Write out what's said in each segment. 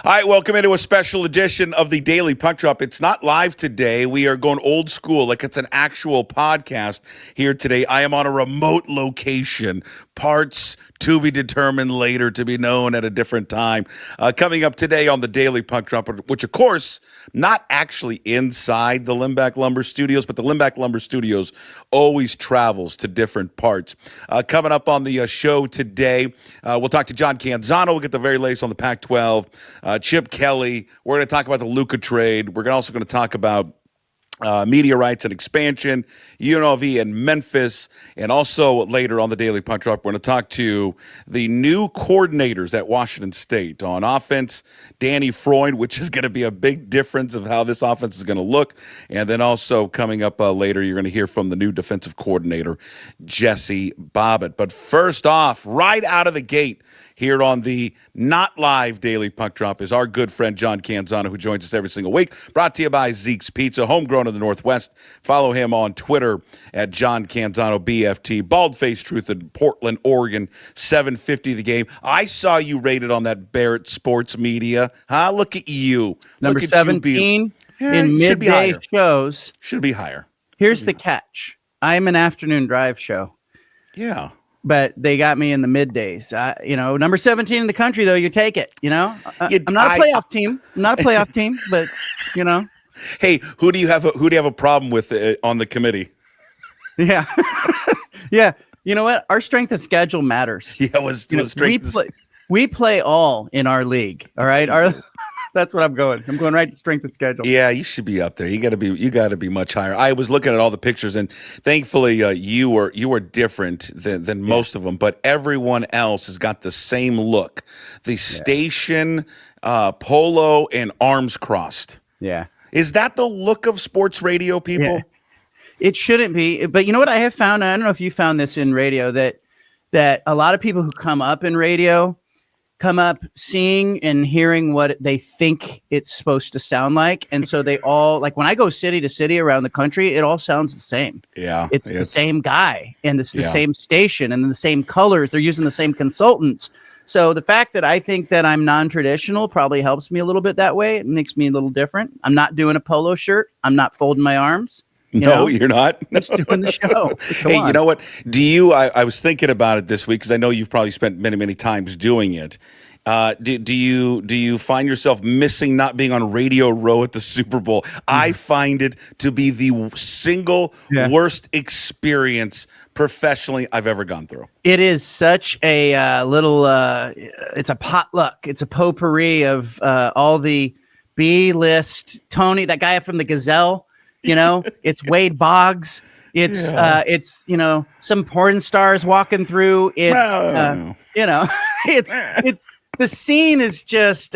All right, welcome into a special edition of the Daily Puck Drop. It's not live today. We are going old school, like it's an actual podcast here today. I am on a remote location. Parts to be determined later, to be known at a different time. Coming up today on the Daily Puck Drop, which, of course, not actually inside the Limbach Lumber Studios, but the Limbach Lumber Studios always travels to different parts. Coming up on the show today, we'll talk to John Canzano. We'll get the very latest on the Pac-12. Chip Kelly. We're going to talk about the Luka trade. We're also going to talk about media rights and expansion, UNLV and Memphis, and also later on the Daily Punch Drop, we're going to talk to the new coordinators at Washington State. On offense, Danny Freund, which is going to be a big difference of how this offense is going to look. And then also coming up later, you're going to hear from the new defensive coordinator, Jesse Bobbitt. But first off, right out of the gate, here on the not live Daily Puck Drop is our good friend John Canzano, who joins us every single week. Brought to you by Zeke's Pizza, homegrown in the Northwest. Follow him on Twitter at John Canzano BFT. Bald-faced truth in Portland, Oregon, 7:50 the game. I saw you rated on that Barrett Sports Media. Huh? Look at you. Number 17 in midday shows. Should be higher. Here's the catch. I'm an afternoon drive show. Yeah. But they got me in the middays. Number 17 in the country, though, you take it. I'm not a playoff team. I'm not a playoff team, but Hey, who do you have a problem with on the committee? Yeah, yeah. You know what? Our strength of schedule matters. Yeah, it was strength. We play all in our league. All right, that's what I'm going. I'm going right to strength of schedule. Yeah, you should be up there. You got to be much higher. I was looking at all the pictures, and thankfully you were different than most of them. But everyone else has got the same look: the station, polo, and arms crossed. Yeah, is that the look of sports radio, people? Yeah. It shouldn't be. But you know what I have found? I don't know if you found this in radio that a lot of people who come up in radio come up seeing and hearing what they think it's supposed to sound like. And so they all, like when I go city to city around the country, it all sounds the same. Yeah. It's the same guy and it's the same station and the same colors. They're using the same consultants. So the fact that I think that I'm non-traditional probably helps me a little bit that way. It makes me a little different. I'm not doing a polo shirt. I'm not folding my arms. You're not. Just doing the show. Hey, you know what? I was thinking about it this week because I know you've probably spent many, many times doing it. Do you find yourself missing not being on Radio Row at the Super Bowl? I find it to be the single worst experience professionally I've ever gone through. It is such a it's a potluck. It's a potpourri of all the B-list Tony, that guy from the Gazelle. It's Wade Boggs. It's some porn stars walking through. It's the scene is just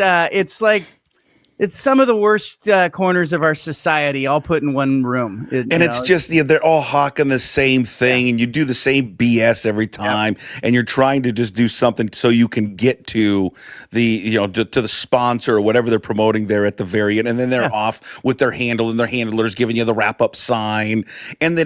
it's some of the worst corners of our society all put in one room. It's just they're all hawking the same thing, and you do the same BS every time, and you're trying to just do something so you can get to the to the sponsor or whatever they're promoting there at the very end, and then they're off with their handle and their handlers giving you the wrap up sign, and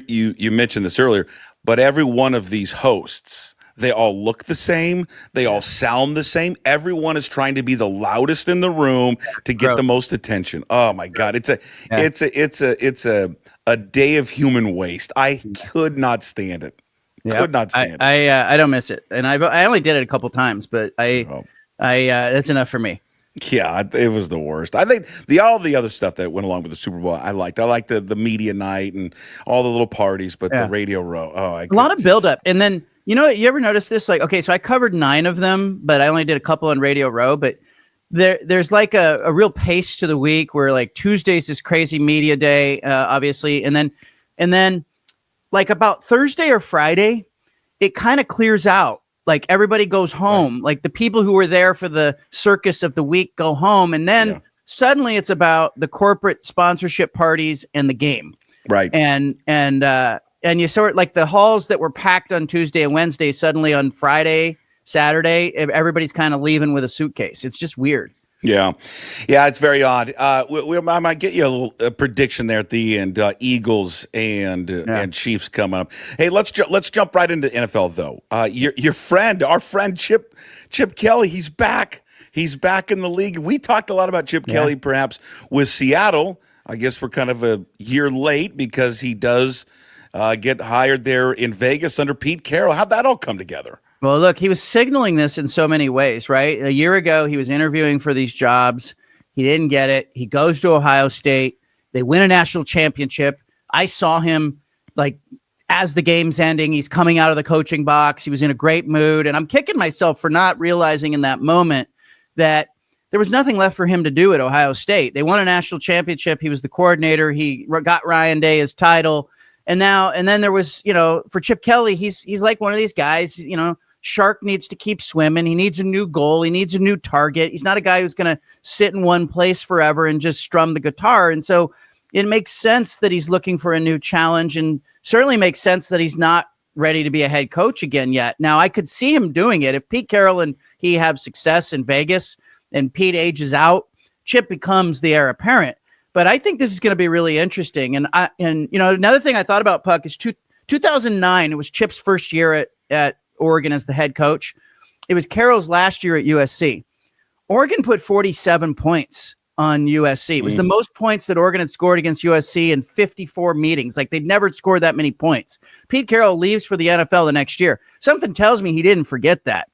you mentioned this earlier, but every one of these hosts, they all look the same. They all sound the same. Everyone is trying to be the loudest in the room to get the most attention. Oh my God. It's a day of human waste. I could not stand it. Could not stand it. I don't miss it. And I only did it a couple times, but that's enough for me. Yeah, it was the worst. I think all the other stuff that went along with the Super Bowl, I liked. I liked the media night and all the little parties, but the Radio Row, a lot of buildup. And then, you ever notice this? Like, okay, so I covered 9 of them, but I only did a couple on Radio Row. But there's like a real pace to the week where like Tuesday's this crazy media day, obviously, and then like about Thursday or Friday, it kind of clears out. Like everybody goes home. Right. Like the people who were there for the circus of the week go home, and then suddenly it's about the corporate sponsorship parties and the game. Right. And you sort of like the halls that were packed on Tuesday and Wednesday, suddenly on Friday, Saturday, everybody's kind of leaving with a suitcase. It's just weird. Yeah, it's very odd. I might get you a little prediction there at the end. Eagles and Chiefs coming up. Hey, let's jump right into NFL though. Our friend Chip Kelly, he's back. He's back in the league. We talked a lot about Chip Kelly, perhaps with Seattle. I guess we're kind of a year late because he does get hired there in Vegas under Pete Carroll. How'd that all come together? Well, look, he was signaling this in so many ways, right? A year ago, he was interviewing for these jobs. He didn't get it. He goes to Ohio State. They win a national championship. I saw him like as the game's ending, he's coming out of the coaching box. He was in a great mood. And I'm kicking myself for not realizing in that moment that there was nothing left for him to do at Ohio State. They won a national championship. He was the coordinator. He got Ryan Day his title. And then there was, for Chip Kelly, he's like one of these guys, Shark needs to keep swimming. He needs a new goal. He needs a new target. He's not a guy who's going to sit in one place forever and just strum the guitar. And so it makes sense that he's looking for a new challenge, and certainly makes sense that he's not ready to be a head coach again yet. Now, I could see him doing it. If Pete Carroll and he have success in Vegas and Pete ages out, Chip becomes the heir apparent. But I think this is going to be really interesting. And another thing I thought about, Puck, is 2009. It was Chip's first year at Oregon as the head coach. It was Carroll's last year at USC. Oregon put 47 points on USC. It was the most points that Oregon had scored against USC in 54 meetings. Like, they'd never scored that many points. Pete Carroll leaves for the NFL the next year. Something tells me he didn't forget that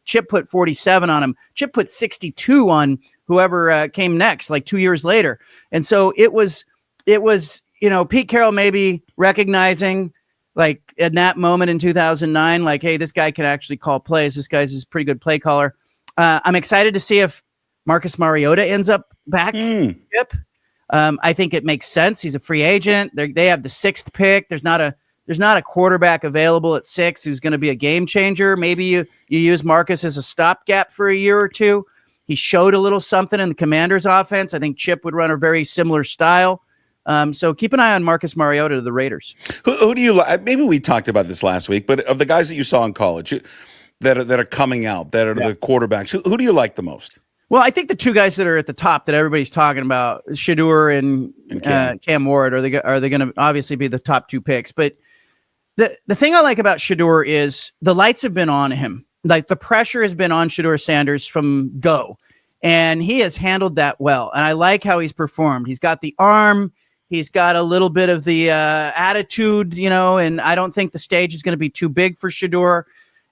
Chip put 47 on him. Chip put 62 on whoever came next, like 2 years later. And so it was, Pete Carroll maybe recognizing, like, in that moment in 2009, like, hey, this guy can actually call plays. This guy's a pretty good play caller. I'm excited to see if Marcus Mariota ends up back. I think it makes sense. He's a free agent. They have the 6th pick. There's not a quarterback available at 6 who's going to be a game changer. Maybe you use Marcus as a stopgap for a year or two. He showed a little something in the Commanders' offense. I think Chip would run a very similar style. So keep an eye on Marcus Mariota to the Raiders. Who do you like? Maybe we talked about this last week, but of the guys that you saw in college that are coming out, that are the quarterbacks, who do you like the most? Well, I think the two guys that are at the top that everybody's talking about, Shedeur and Cam Ward, are they going to obviously be the top 2 picks. But the thing I like about Shedeur is the lights have been on him. Like, the pressure has been on Shedeur Sanders from go, and he has handled that well. And I like how he's performed. He's got the arm. He's got a little bit of the attitude, and I don't think the stage is going to be too big for Shedeur.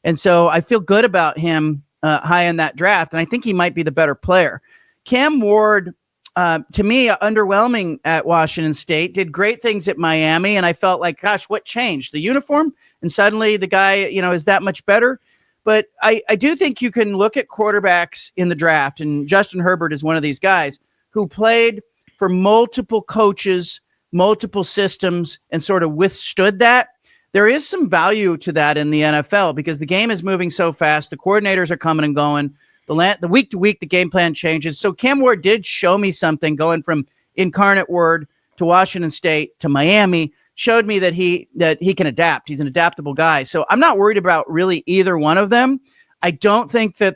And so I feel good about him high in that draft, and I think he might be the better player. Cam Ward, to me, underwhelming at Washington State, did great things at Miami, and I felt like, gosh, what changed? The uniform? And suddenly the guy, is that much better? But I do think you can look at quarterbacks in the draft, and Justin Herbert is one of these guys who played for multiple coaches, multiple systems, and sort of withstood that. There is some value to that in the NFL because the game is moving so fast. The coordinators are coming and going. The week to week, the game plan changes. So Cam Ward did show me something going from Incarnate Word to Washington State to Miami, showed me that he can adapt. He's an adaptable guy. So I'm not worried about really either one of them. I don't think that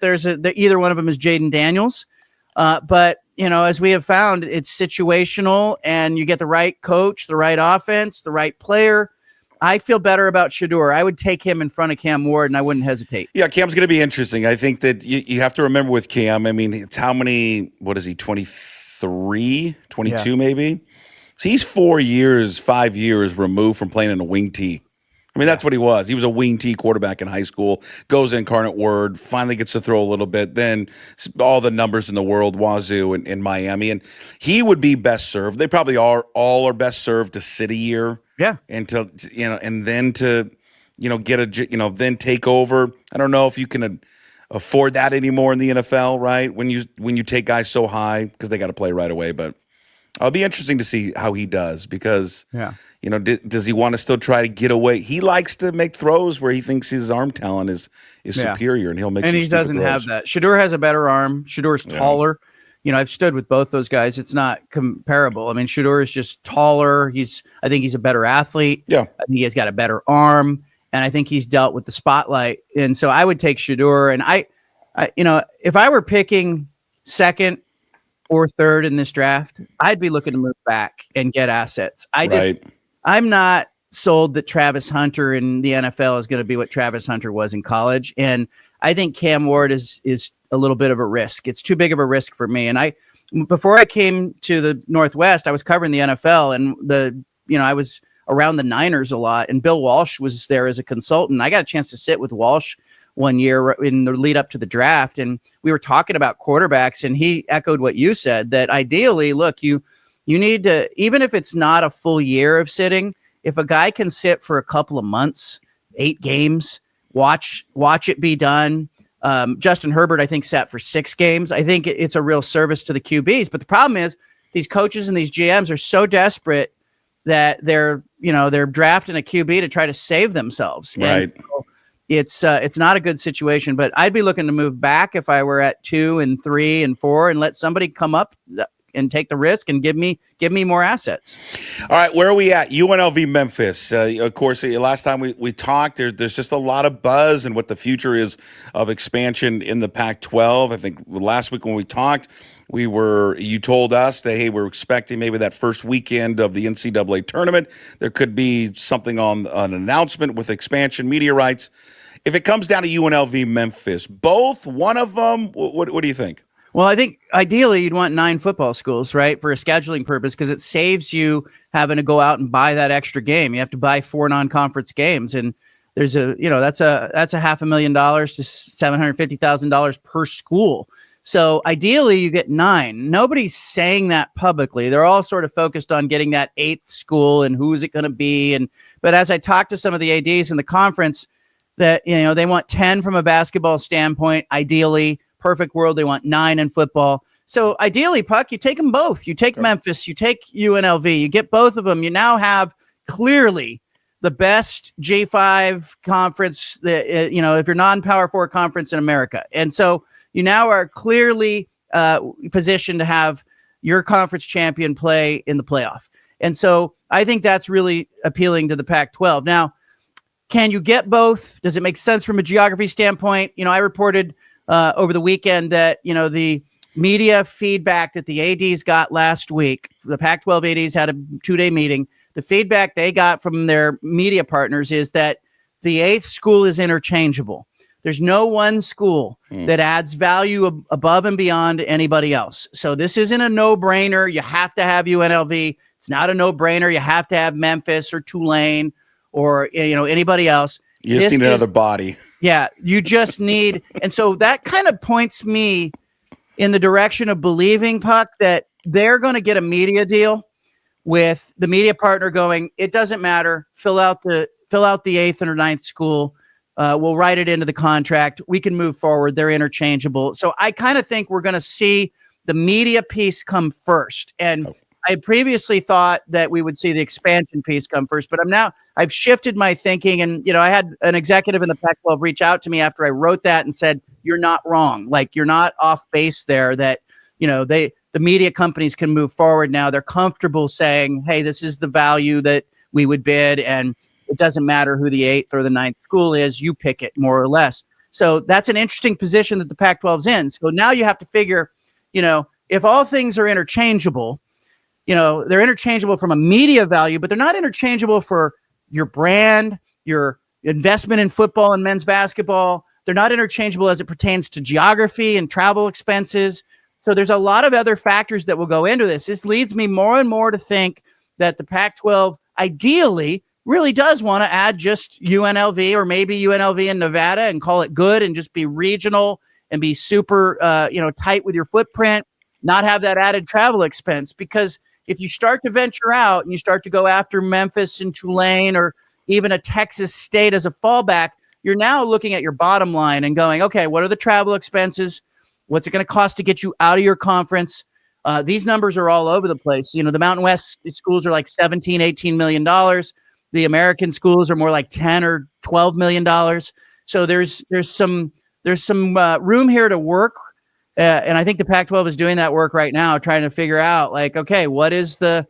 either one of them is Jaden Daniels. But, as we have found, it's situational, and you get the right coach, the right offense, the right player. I feel better about Shedeur. I would take him in front of Cam Ward, and I wouldn't hesitate. Yeah, Cam's going to be interesting. I think that you have to remember with Cam, I mean, it's how many, what is he, 23, 22 maybe? So he's 5 years removed from playing in a wing tee. I mean, that's what he was. He was a wing tee quarterback in high school, goes Incarnate Word, finally gets to throw a little bit, then all the numbers in the world, Wazoo in Miami. And he would be best served. They probably all are best served to sit a year. Yeah. And and then to, then take over. I don't know if you can afford that anymore in the NFL, right? When you take guys so high, because they got to play right away. But it'll be interesting to see how he does because, does he want to still try to get away? He likes to make throws where he thinks his arm talent is superior, and he'll make. And he doesn't have that. Shedeur has a better arm. Shedeur's taller. I've stood with both those guys. It's not comparable. I mean, Shedeur is just taller. I think he's a better athlete. Yeah. I think he's got a better arm, and I think he's dealt with the spotlight. And so I would take Shedeur. And I if I were picking second or third in this draft, I'd be looking to move back and get assets. I'm not sold that Travis Hunter in the NFL is going to be what Travis Hunter was in college. And I think Cam Ward is a little bit of a risk. It's too big of a risk for me. And before I came to the Northwest, I was covering the NFL, and I was around the Niners a lot, and Bill Walsh was there as a consultant. I got a chance to sit with Walsh one year in the lead up to the draft, and we were talking about quarterbacks, and he echoed what you said, that ideally, look, you need to, even if it's not a full year of sitting, if a guy can sit for a couple of months, 8 games, watch it be done. Justin Herbert, I think, sat for 6 games. I think it's a real service to the QBs. But the problem is these coaches and these GMs are so desperate that they're drafting a QB to try to save themselves. Right. And so it's not a good situation. But I'd be looking to move back if I were at 2 and 3 and 4 and let somebody come up and take the risk and give me more assets. All right, where are we at? UNLV Memphis. Of course, last time we talked, there's just a lot of buzz and what the future is of expansion in the Pac-12. I think last week when we talked, you told us that, hey, we're expecting maybe that first weekend of the NCAA tournament. There could be something on an announcement with expansion media rights. If it comes down to UNLV Memphis, both, one of them, what do you think? Well, I think ideally you'd want 9 football schools, right, for a scheduling purpose, because it saves you having to go out and buy that extra game. You have to buy 4 non-conference games, and there's that's a $500,000 to $750,000 per school. So ideally you get 9. Nobody's saying that publicly. They're all sort of focused on getting that 8th school and who's it going to be. But as I talked to some of the ADs in the conference, that they want 10 from a basketball standpoint, ideally. Perfect world, they want 9 in football. So ideally, Puck, you take them both. You take Memphis, you take UNLV, you get both of them. You now have clearly the best G5 conference, if you're non-Power 4 conference in America. And so you now are clearly positioned to have your conference champion play in the playoff. And so I think that's really appealing to the Pac-12. Now, can you get both? Does it make sense from a geography standpoint? I reported over the weekend that, the media feedback that the ADs got last week, the Pac-12 ADs had a 2-day meeting. The feedback they got from their media partners is that the 8th school is interchangeable. There's no one school that adds value above and beyond anybody else. So this isn't a no-brainer. You have to have UNLV. It's not a no-brainer. You have to have Memphis or Tulane or, anybody else. You just need another body. Yeah, you just need. And so that kind of points me in the direction of believing, Puck, that they're going to get a media deal with the media partner going, it doesn't matter. Fill out the 8th or 9th school. We'll write it into the contract. We can move forward. They're interchangeable. So I kind of think we're going to see the media piece come first. And I previously thought that we would see the expansion piece come first, but I've shifted my thinking. And, I had an executive in the Pac-12 reach out to me after I wrote that and said, you're not wrong. Like, you're not off base there, that, the media companies can move forward now. They're comfortable saying, hey, this is the value that we would bid. And it doesn't matter who the 8th or the 9th school is, you pick it more or less. So that's an interesting position that the Pac-12's in. So now you have to figure, if all things are interchangeable, they're interchangeable from a media value, but they're not interchangeable for your brand, your investment in football and men's basketball. They're not interchangeable as it pertains to geography and travel expenses. So there's a lot of other factors that will go into this. This leads me more and more to think that the Pac-12 ideally really does want to add just UNLV or maybe UNLV in Nevada and call it good and just be regional and be super, tight with your footprint, not have that added travel expense. Because if you start to venture out and you start to go after Memphis and Tulane or even a Texas State as a fallback, you're now looking at your bottom line and going, okay, what are the travel expenses? What's it going to cost to get you out of your conference? These numbers are all over the place. The Mountain West schools are like $17, $18 million. The American schools are more like $10 or $12 million. So there's some room here to work. And I think the Pac-12 is doing that work right now, trying to figure out, like, okay, what's the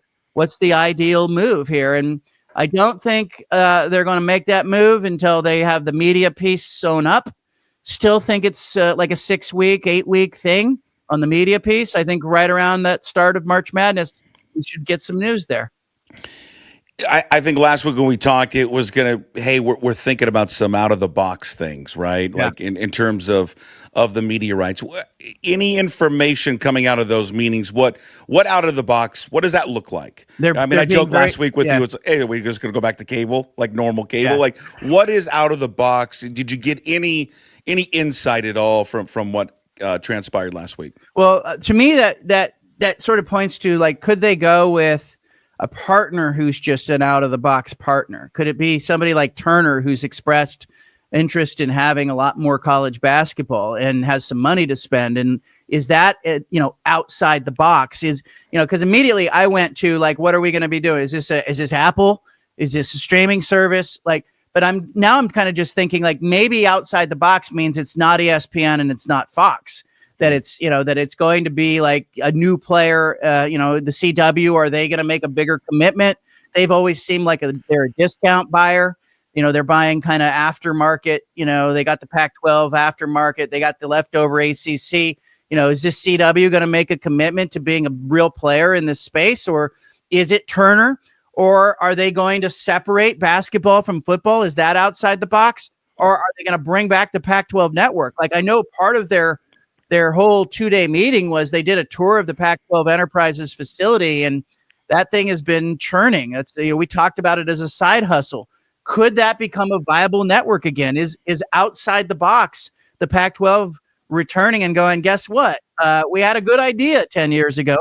ideal move here? And I don't think they're going to make that move until they have the media piece sewn up. Still think it's like a 6-week, 8-week thing on the media piece. I think right around that start of March Madness, we should get some news there. I think last week when we talked, it was hey, we're thinking about some out of the box things, right? Yeah. Like in terms of the media rights. Any information coming out of those meetings? What out of the box? What does that look like? They're I being joked last very- week with yeah. you. It's hey, we're just going to go back to cable, like normal cable. Yeah. Like what is out of the box? Did you get any insight at all from what transpired last week? Well, to me, that sort of points to like, could they go with a partner who's just an out of the box partner? Could it be somebody like Turner who's expressed interest in having a lot more college basketball and has some money to spend? And is that, outside the box? Because immediately I went to like, what are we going to be doing? Is this Apple? Is this a streaming service? Like, but I'm kind of just thinking like maybe outside the box means it's not ESPN and it's not Fox. That it's going to be like a new player, the CW. Are they going to make a bigger commitment? They've always seemed like they're a discount buyer. They're buying kind of aftermarket. They got the Pac-12 aftermarket. They got the leftover ACC. Is this CW going to make a commitment to being a real player in this space, or is it Turner? Or are they going to separate basketball from football? Is that outside the box? Or are they going to bring back the Pac-12 network? Like I know part of their whole 2-day meeting was they did a tour of the Pac-12 Enterprises facility, and that thing has been churning. That's we talked about it as a side hustle. Could that become a viable network again? Is outside the box the Pac-12 returning and going, guess what? We had a good idea 10 years ago.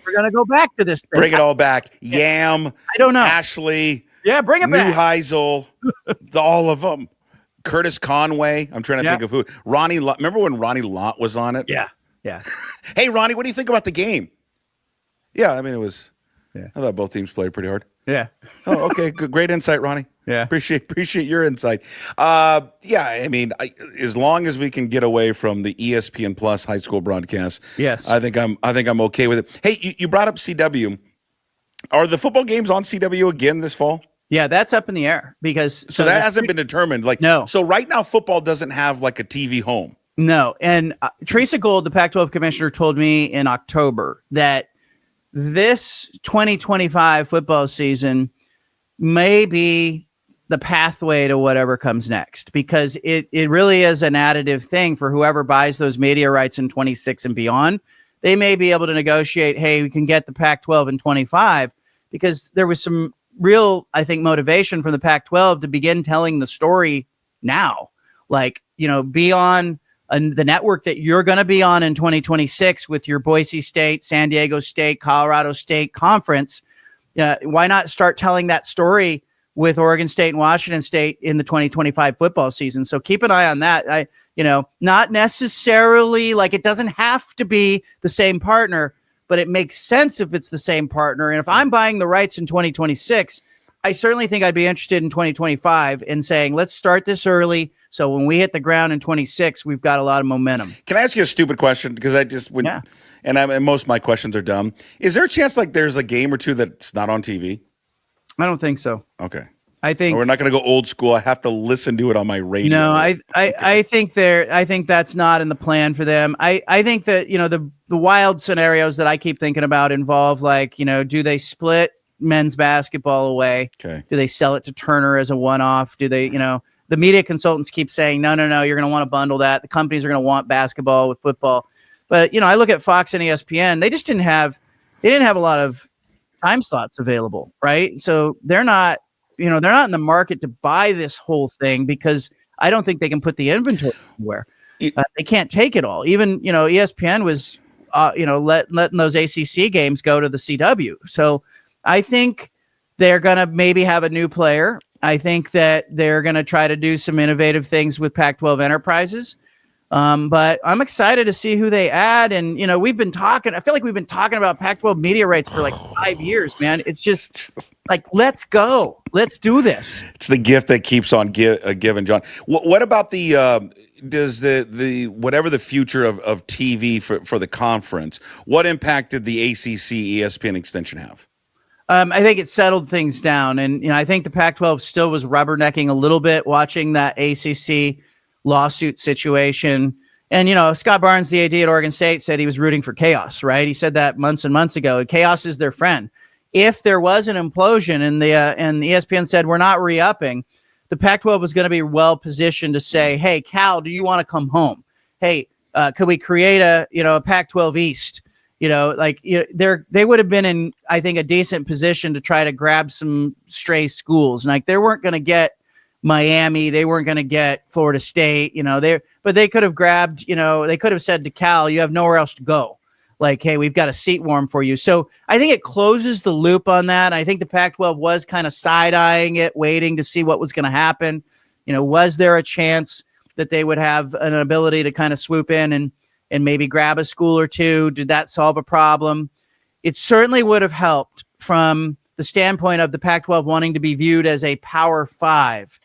We're going to go back to this thing. Bring it all back. Yam. I don't know. Ashley. Yeah, bring it back. Neuheisel. All of them. Curtis Conway. I'm trying to think of who. Ronnie Lott. Remember when Ronnie Lott was on it? Yeah. Hey, Ronnie, what do you think about the game? Yeah, I mean, it was. Yeah. I thought both teams played pretty hard. Yeah. Oh, okay. Good, great insight, Ronnie. Yeah. Appreciate your insight. Yeah, I mean, as long as we can get away from the ESPN Plus high school broadcast, yes, I think I'm okay with it. Hey, you brought up CW. Are the football games on CW again this fall? Yeah, that's up in the air because so that hasn't been determined. Like no. So right now, football doesn't have like a TV home. No, and Teresa Gold, the Pac-12 commissioner, told me in October that this 2025 football season may be the pathway to whatever comes next, because it really is an additive thing for whoever buys those media rights in 26 and beyond. They may be able to negotiate, hey, we can get the Pac-12 in 25, because there was some real, I think, motivation from the Pac-12 to begin telling the story now. Like, be on the network that you're going to be on in 2026 with your Boise State, San Diego State, Colorado State conference. Why not start telling that story with Oregon State and Washington State in the 2025 football season? So keep an eye on that. Not necessarily like it doesn't have to be the same partner, but it makes sense if it's the same partner. And if I'm buying the rights in 2026, I certainly think I'd be interested in 2025 in saying, let's start this early. So when we hit the ground in 26, we've got a lot of momentum. Can I ask you a stupid question? Because and most of my questions are dumb. Is there a chance like there's a game or two that's not on TV? I don't think so. Okay. I think we're not going to go old school. I have to listen to it on my radio. No, I think that's not in the plan for them. I think that, the wild scenarios that I keep thinking about involve like, do they split men's basketball away? Okay. Do they sell it to Turner as a one-off? Do they, the media consultants keep saying, no, you're going to want to bundle that. The companies are going to want basketball with football. But, I look at Fox and ESPN, they didn't have a lot of time slots available, right? So they're not in the market to buy this whole thing, because I don't think they can put the inventory anywhere. They can't take it all. Even, ESPN was, letting those ACC games go to the CW. So I think they're going to maybe have a new player. I think that they're going to try to do some innovative things with Pac-12 Enterprises. But I'm excited to see who they add. And, I feel like we've been talking about Pac-12 media rights for like 5 years, man. It's just like, let's go. Let's do this. It's the gift that keeps on giving, John. What about does the whatever the future of TV for the conference, what impact did the ACC ESPN extension have? I think it settled things down. And, I think the Pac-12 still was rubbernecking a little bit watching that ACC lawsuit situation. And, Scott Barnes, the AD at Oregon State, said he was rooting for chaos, right? He said that months and months ago. Chaos is their friend. if there was an implosion and ESPN said we're not re-upping, the Pac-12 was going to be well positioned to say, hey, Cal, do you want to come home? Hey, could we create a Pac-12 East? They would have been in, I think, a decent position to try to grab some stray schools. Like they weren't going to get Miami, they weren't going to get Florida State, but they could have grabbed, they could have said to Cal, you have nowhere else to go. Like, hey, we've got a seat warm for you. So I think it closes the loop on that. I think the Pac-12 was kind of side-eyeing it, waiting to see what was going to happen. Was there a chance that they would have an ability to kind of swoop in and maybe grab a school or two? Did that solve a problem? It certainly would have helped from the standpoint of the Pac-12 wanting to be viewed as a Power 5,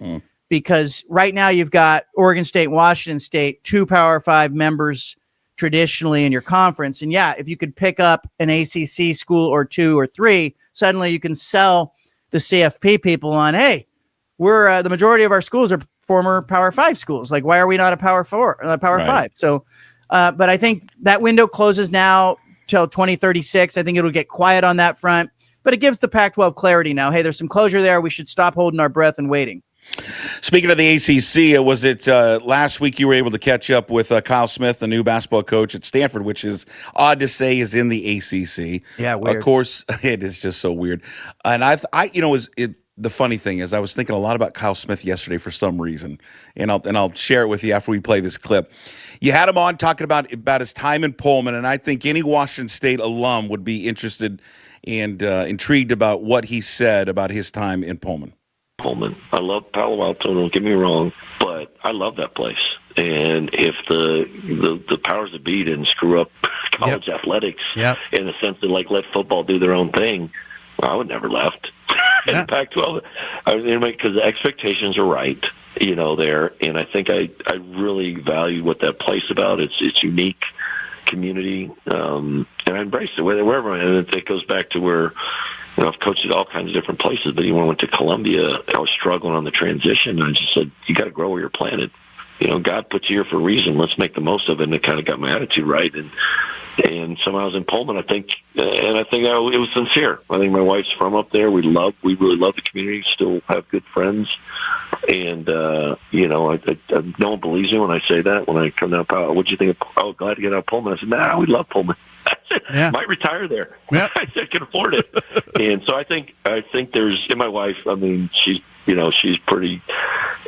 because right now you've got Oregon State, Washington State, 2 Power 5 members traditionally in your conference. And yeah, if you could pick up an ACC school or 2 or 3, suddenly you can sell the CFP people on, hey, we're the majority of our schools are former Power 5 schools. Like, why are we not a Power 4, Power 5? So, but I think that window closes now till 2036. I think it'll get quiet on that front, but it gives the Pac-12 clarity now. Hey, there's some closure there. We should stop holding our breath and waiting. Speaking of the ACC, was it last week you were able to catch up with Kyle Smith, the new basketball coach at Stanford, which is odd to say is in the ACC. Yeah, weird. Of course, it is just so weird. And the funny thing is, I was thinking a lot about Kyle Smith yesterday for some reason, and I'll share it with you after we play this clip. You had him on talking about his time in Pullman, and I think any Washington State alum would be interested and intrigued about what he said about his time in Pullman. I love Palo Alto, don't get me wrong, but I love that place. And if the powers that be didn't screw up college athletics in the sense that, like, let football do their own thing, well, I would never left. In the Pac-12, because the expectations are right, there. And I think I really value what that place about. It's unique community, and I embrace it wherever. And it goes back to where, I've coached at all kinds of different places, but even when I went to Columbia, I was struggling on the transition. And I just said, you got to grow where you're planted. God put you here for a reason. Let's make the most of it. And it kind of got my attitude right. And somehow I was in Pullman, I think it was sincere. I think my wife's from up there. We really love the community, still have good friends. And, no one believes me when I say that. When I come down, what'd you think of, glad to get out of Pullman. I said, nah, we love Pullman. I said, might retire there. Yep. I said, can afford it. And so I think there's, and my wife, she's pretty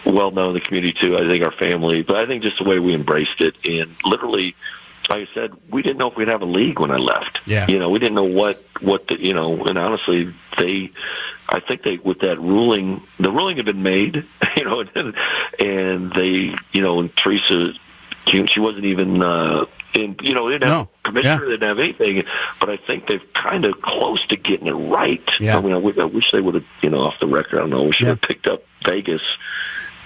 well known in the community too. I think our family, but I think just the way we embraced it, and literally, like I said, we didn't know if we'd have a league when I left. Yeah. We didn't know what and honestly, I think with that ruling, the ruling had been made, and they, and Teresa, she wasn't even, didn't have commissioner, didn't have anything, but I think they've kind of close to getting it right. Yeah. I wish they would have, off the record, I don't know, we should have picked up Vegas.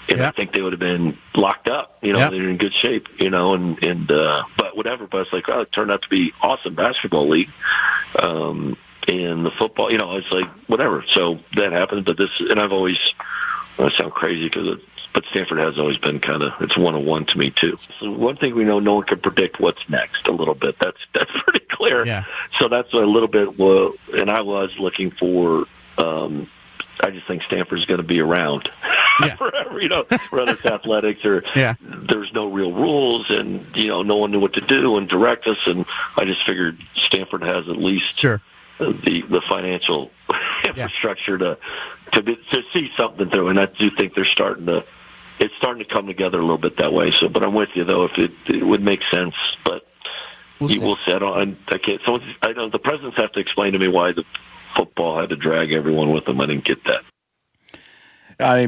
And I think they would have been locked up, they're in good shape, but whatever. But it's like, it turned out to be awesome basketball league. And the football, it's like, whatever. So that happened. But and I've always, I sound crazy but Stanford has always been it's 101 to me too. So one thing we know, no one can predict what's next a little bit. That's pretty clear. Yeah. So that's a little bit, and I was looking for, I just think Stanford's going to be around forever, whether it's athletics or there's no real rules and, no one knew what to do and direct us. And I just figured Stanford has at least the financial infrastructure to see something through. And I do think it's starting to come together a little bit that way. So, but I'm with you though, if it would make sense, but we'll settle. And I can't, so I know the presidents have to explain to me why the football had to drag everyone with them. I didn't get that.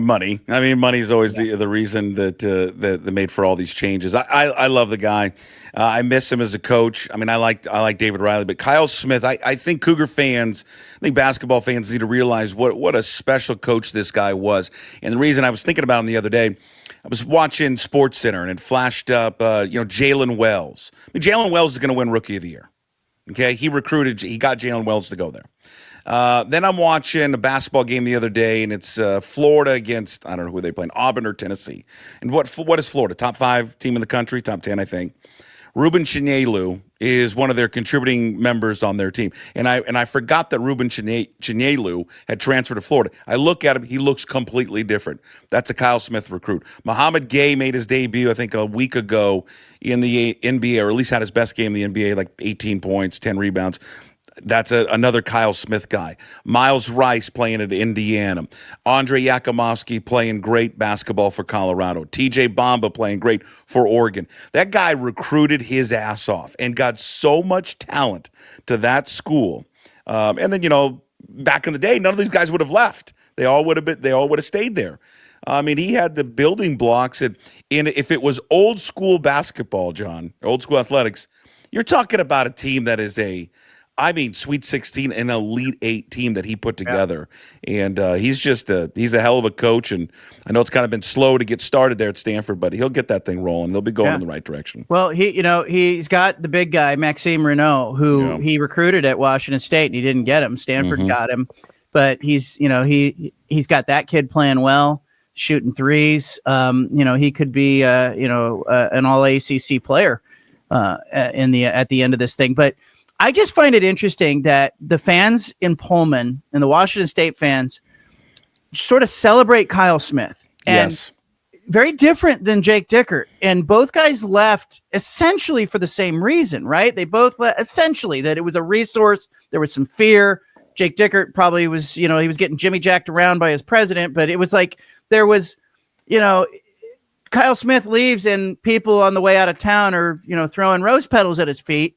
Money. Money is always the reason that made for all these changes. I love the guy. I miss him as a coach. I like David Riley, but Kyle Smith. I think Cougar fans, I think basketball fans need to realize what a special coach this guy was. And the reason I was thinking about him the other day, I was watching SportsCenter and it flashed up, Jalen Wells. Jalen Wells is going to win Rookie of the Year. Okay, he got Jalen Wells to go there. Then I'm watching a basketball game the other day, and it's Florida against, I don't know who they playing, Auburn or Tennessee. And what is Florida? Top 5 team in the country, top 10, I think. Ruben Chinyelu is one of their contributing members on their team. And I forgot that Ruben Chinyelu had transferred to Florida. I look at him, he looks completely different. That's a Kyle Smith recruit. Muhammad Gay made his debut, I think, a week ago in the NBA, or at least had his best game in the NBA, like 18 points, 10 rebounds. That's another Kyle Smith guy. Miles Rice playing at Indiana. Andre Yakimovsky playing great basketball for Colorado. TJ Bamba playing great for Oregon. That guy recruited his ass off and got so much talent to that school. And then, back in the day, none of these guys would have left. They all would have stayed there. I mean, he had the building blocks. And if it was old school basketball, John, old school athletics, you're talking about a team that is Sweet 16, an Elite 8 team that he put together. Yeah. And he's a hell of a coach. And I know it's kind of been slow to get started there at Stanford, but he'll get that thing rolling. They'll be going in the right direction. Well, he's got the big guy, Maxime Renault, who he recruited at Washington State, and he didn't get him. Stanford got him. But he's got that kid playing well, shooting threes. He could be an all ACC player at the end of this thing. But I just find it interesting that the fans in Pullman and the Washington State fans sort of celebrate Kyle Smith. And yes. Very different than Jake Dickert. And both guys left essentially for the same reason, right? They both left essentially that it was a resource. There was some fear. Jake Dickert probably was, he was getting Jimmy jacked around by his president, but it was like there was, Kyle Smith leaves and people on the way out of town are, throwing rose petals at his feet.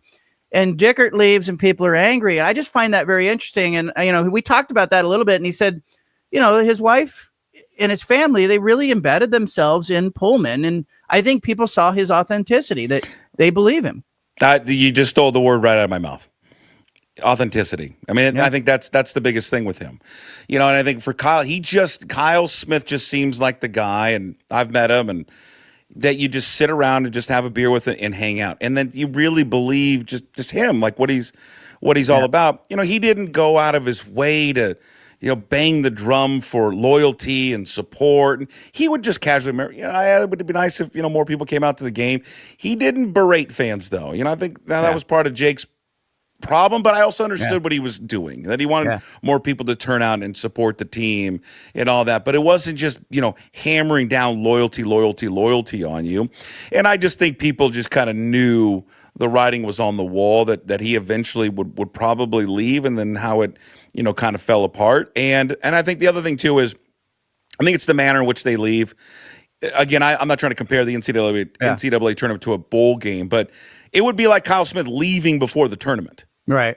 And Dickert leaves and people are angry. And I just find that very interesting. And, we talked about that a little bit. And he said, his wife and his family, they really embedded themselves in Pullman. And I think people saw his authenticity, that they believe him. You just stole the word right out of my mouth. Authenticity. I mean, I think that's the biggest thing with him. And I think for Kyle, Kyle Smith just seems like the guy, and I've met him, and that you just sit around and just have a beer with it and hang out. And then you really believe just him, like what he's all about. He didn't go out of his way to, bang the drum for loyalty and support. And he would just casually, it would be nice if, more people came out to the game. He didn't berate fans, though. I think that was part of Jake's problem, but I also understood what he was doing, that he wanted more people to turn out and support the team and all that. But it wasn't just, hammering down loyalty on you. And I just think people just kind of knew the writing was on the wall that he eventually would probably leave, and then how it, kind of fell apart. And I think the other thing too is, I think it's the manner in which they leave. Again, I'm not trying to compare the NCAA tournament to a bowl game, but it would be like Kyle Smith leaving before the tournament. Right.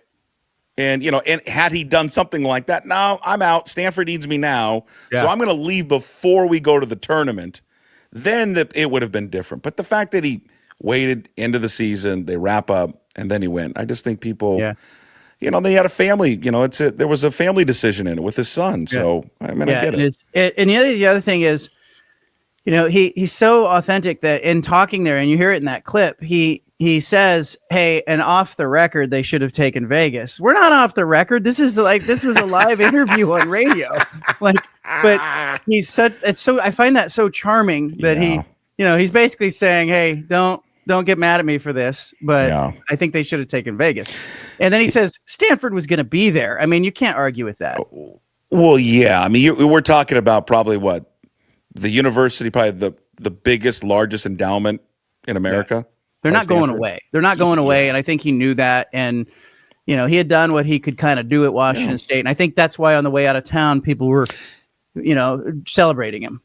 And, and had he done something like that, no, I'm out. Stanford needs me now. So I'm going to leave before we go to the tournament. Then it would have been different. But the fact that he waited into the season, they wrap up, and then he went. I just think people, they had a family, there was a family decision in it with his son. So, I get it. And the other thing is, he's so authentic that in talking there, and you hear it in that clip, he says, hey, and off the record, they should have taken Vegas. We're not off the record. This was a live interview on radio. But I find that so charming that he's basically saying, hey, don't get mad at me for this, but I think they should have taken Vegas. And then he says Stanford was going to be there. I mean, you can't argue with that. Well, yeah. I mean, we're talking about probably the university, probably the biggest, largest endowment in America. Yeah. They're not going away. They're not going away. And I think he knew that. And, he had done what he could kind of do at Washington State. And I think that's why on the way out of town, people were, celebrating him.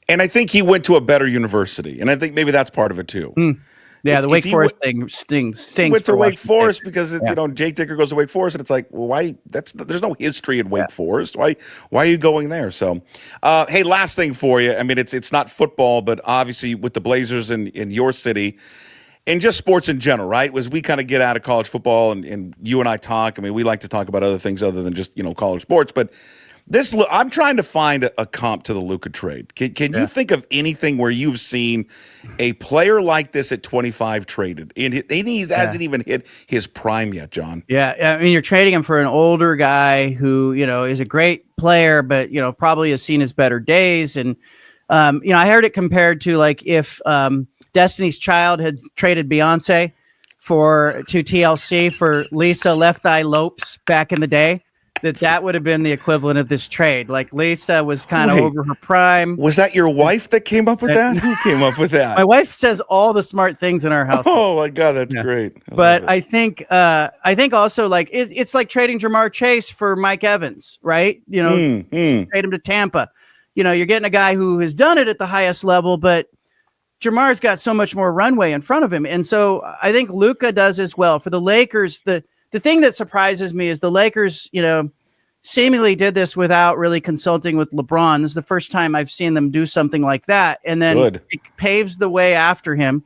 And I think he went to a better university. And I think maybe that's part of it too. Yeah, the Wake Forest thing stings. He went to Wake Forest because Jake Dickert goes to Wake Forest, and it's like, well, why? There's no history in Wake Forest. Why are you going there? So, hey, last thing for you. I mean, it's not football, but obviously with the Blazers in your city, and just sports in general, right? As we kind of get out of college football, and you and I talk. I mean, we like to talk about other things other than just college sports, but. I'm trying to find a comp to the Luka trade. Can you think of anything where you've seen a player like this at 25 traded, and he hasn't even hit his prime yet, John? Yeah, I mean, you're trading him for an older guy who is a great player, but probably has seen his better days. And I heard it compared to like if Destiny's Child had traded Beyonce to TLC for Lisa Left Eye Lopes back in the day, that would have been the equivalent of this trade. Like Lisa was kind of over her prime. Was that your wife that came up with that? Who came up with that? My wife says all the smart things in our house. Oh my God, that's great. But I think also like it's like trading Jamar Chase for Mike Evans, right? You know, trade him to Tampa. You know, you're getting a guy who has done it at the highest level, but Jamar's got so much more runway in front of him. And so I think Luka does as well. For the Lakers, the thing that surprises me is the Lakers, you know, seemingly did this without really consulting with LeBron. This is the first time I've seen them do something like that. And then it paves the way after him.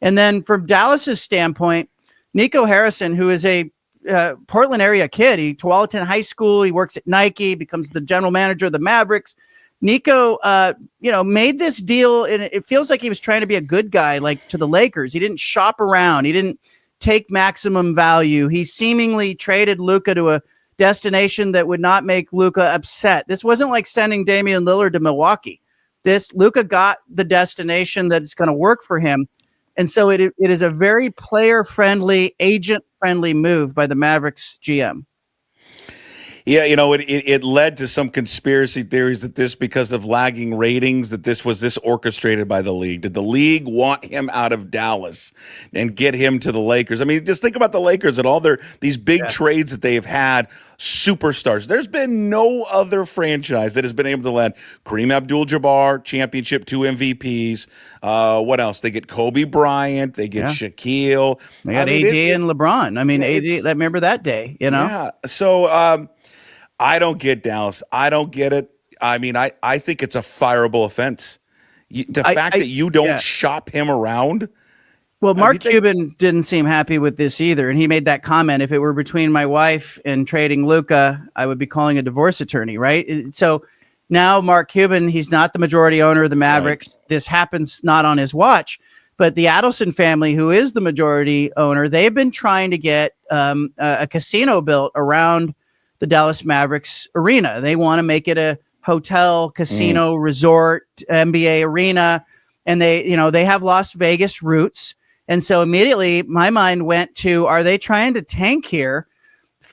And then from Dallas's standpoint, Nico Harrison, who is a Portland area kid, Tualatin High School, he works at Nike, becomes the general manager of the Mavericks. Nico, made this deal, and it feels like he was trying to be a good guy, like to the Lakers. He didn't shop around. He didn't take maximum value. He seemingly traded Luka to a destination that would not make Luka upset. This wasn't like sending Damian Lillard to Milwaukee. Luka got the destination that's going to work for him. And so it is a very player-friendly, agent-friendly move by the Mavericks GM. Yeah, you know, it led to some conspiracy theories that because of lagging ratings, that this was orchestrated by the league. Did the league want him out of Dallas and get him to the Lakers? I mean, just think about the Lakers and all these big trades that they've had, superstars. There's been no other franchise that has been able to land Kareem Abdul-Jabbar, championship, 2 MVPs. What else? They get Kobe Bryant. They get Shaquille. They got AD and LeBron. I mean, AD. Remember that day, you know? Yeah. So, I don't get Dallas. I don't get it. I mean, I think it's a fireable offense. The fact that you don't shop him around. Well, Mark Cuban didn't seem happy with this either. And he made that comment, if it were between my wife and trading Luka, I would be calling a divorce attorney, right? So now Mark Cuban, he's not the majority owner of the Mavericks. Right. This happens not on his watch. But the Adelson family, who is the majority owner, they've been trying to get a casino built around the Dallas Mavericks arena. They want to make it a hotel, casino, resort, NBA arena. And they have Las Vegas roots. And so immediately my mind went to, are they trying to tank here,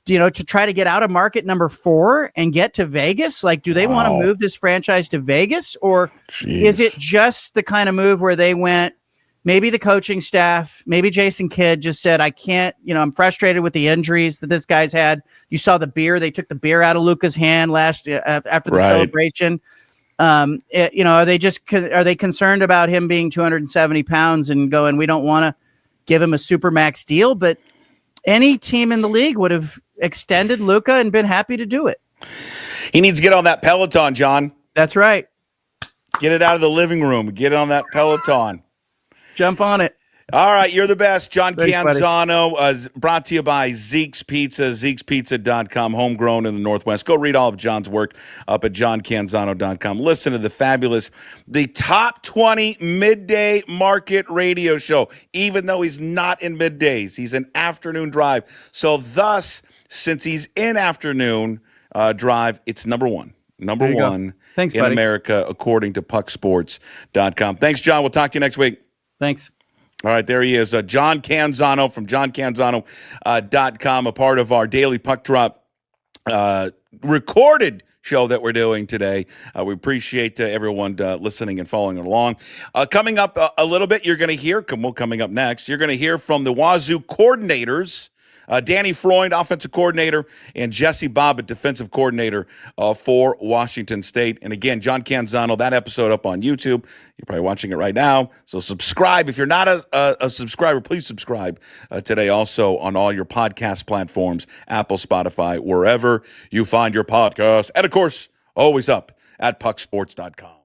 to try to get out of market number 4 and get to Vegas? Like, do they want to move this franchise to Vegas? Or is it just the kind of move where they went, maybe the coaching staff, maybe Jason Kidd just said, I can't, I'm frustrated with the injuries that this guy's had. You saw the beer. They took the beer out of Luka's hand after the celebration. Are they concerned about him being 270 pounds and going, we don't want to give him a supermax deal? But any team in the league would have extended Luka and been happy to do it. He needs to get on that Peloton, John. That's right. Get it out of the living room. Get on that Peloton. Jump on it. All right, you're the best. John Canzano, brought to you by Zeke's Pizza, Zeke'sPizza.com, homegrown in the Northwest. Go read all of John's work up at johncanzano.com. Listen to the top 20 midday market radio show, even though he's not in middays. He's an afternoon drive. So thus, since he's in afternoon drive, it's number one. Number one Thanks, in buddy. America, according to pucksports.com. Thanks, John. We'll talk to you next week. Thanks. All right, there he is, John Canzano from johncanzano.com, a part of our daily Puck Drop recorded show that we're doing today. We appreciate everyone listening and following along. Coming up a little bit, you're going to hear, coming up next, you're going to hear from the Wazoo coordinators, Danny Freund, offensive coordinator, and Jesse Bobbitt, defensive coordinator for Washington State. And again, John Canzano, that episode up on YouTube. You're probably watching it right now. So subscribe. If you're not a subscriber, please subscribe today. Also on all your podcast platforms, Apple, Spotify, wherever you find your podcast. And of course, always up at pucksports.com.